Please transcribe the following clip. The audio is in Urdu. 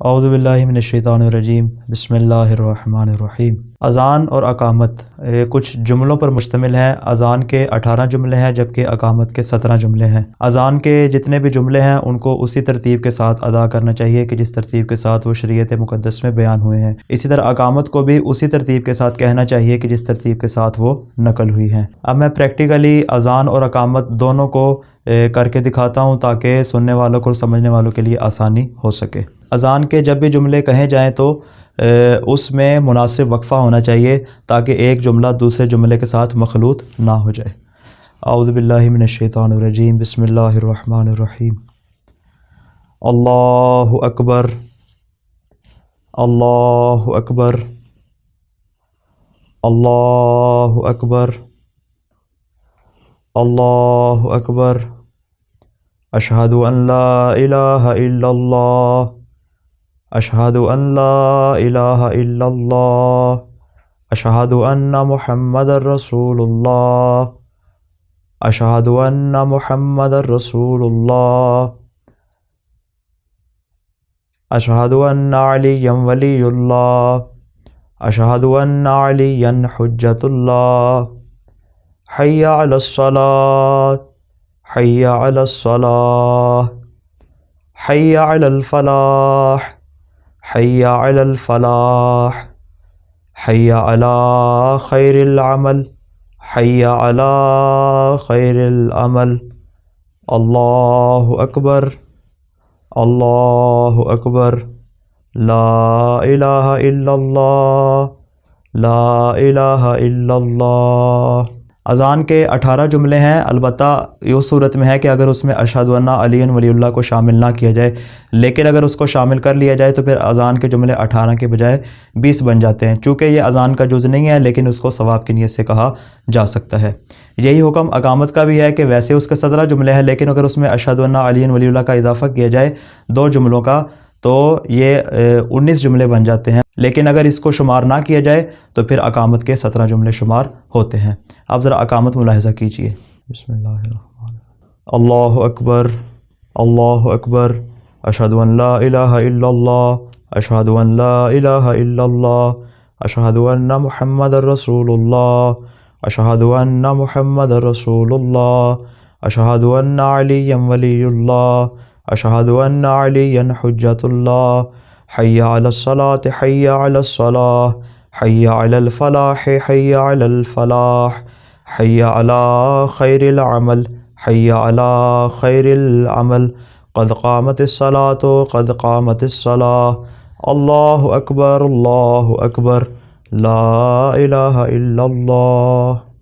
اعوذ باللہ من الشیطان الرجیم بسم اللہ الرحمن الرحیم۔ اذان اور اقامت کچھ جملوں پر مشتمل ہے۔ اذان کے 18 جملے ہیں جبکہ اقامت کے 17 جملے ہیں۔ اذان کے جتنے بھی جملے ہیں ان کو اسی ترتیب کے ساتھ ادا کرنا چاہیے کہ جس ترتیب کے ساتھ وہ شریعت مقدس میں بیان ہوئے ہیں۔ اسی طرح اقامت کو بھی اسی ترتیب کے ساتھ کہنا چاہیے کہ جس ترتیب کے ساتھ وہ نقل ہوئی ہیں۔ اب میں پریکٹیکلی اذان اور اقامت دونوں کو کر کے دکھاتا ہوں تاکہ سننے والوں کو اور سمجھنے والوں کے لیے آسانی ہو سکے۔ اذان کے جب بھی جملے کہے جائیں تو اس میں مناسب وقفہ ہونا چاہیے تاکہ ایک جملہ دوسرے جملے کے ساتھ مخلوط نہ ہو جائے۔ اعوذ باللہ من الشیطان الرجیم بسم اللہ الرحمن الرحیم۔ اللہ اکبر اللہ اکبر اللہ اکبر اللہ اکبر اشہد ان لا الہ الا اللہ اشہد ان لا الہ الا اللہ اشہد ان محمد رسول اللہ اشہد ان محمد رسول اللہ اشہد ان علی ولی اللہ اشہد ان علی حجت اللہ حی علی الصلاۃ حی علی الصلاۃ حی علی الفلاح حی علی الفلاح حی علی خیر العمل حی علی خیر العمل۔ اللہ اکبر اللہ اکبر لا الہ الا اللہ لا الہ الا اللہ۔ اذان کے 18 جملے ہیں، البتہ یہ صورت میں ہے کہ اگر اس میں اشہد ان علی ولی اللہ کو شامل نہ کیا جائے، لیکن اگر اس کو شامل کر لیا جائے تو پھر اذان کے جملے 18 کے بجائے 20 بن جاتے ہیں۔ چونکہ یہ اذان کا جز نہیں ہے لیکن اس کو ثواب کی نیت سے کہا جا سکتا ہے۔ یہی حکم اقامت کا بھی ہے کہ ویسے اس کے 17 جملے ہیں لیکن اگر اس میں اشہد ان علی ولی اللہ کا اضافہ کیا جائے 2 جملوں کا تو یہ 19 جملے بن جاتے ہیں، لیکن اگر اس کو شمار نہ کیا جائے تو پھر اقامت کے 17 جملے شمار ہوتے ہیں۔ آپ ذرا اقامت ملاحظہ کیجئے۔ بسم اللہ الرحمن الرحیم۔ اللہ اکبر اللہ اکبر اشہد ان لا الہ الا اللہ اشہد ان لا الہ الا اللہ اشہد ان محمد رسول اللہ اشہد ان محمد رسول اللہ اشہد ان علی ولی اللہ اشہد ان علی حجت اللہ حی علی الصلاۃ حی علی الصلاۃ حی علی الفلاح حی علی الفلاح حی علی خیر العمل حی علی خیر العمل قد قامت الصلاۃ قد قامت الصلاۃ۔ اللہ اکبر لا الہ الا اللہ۔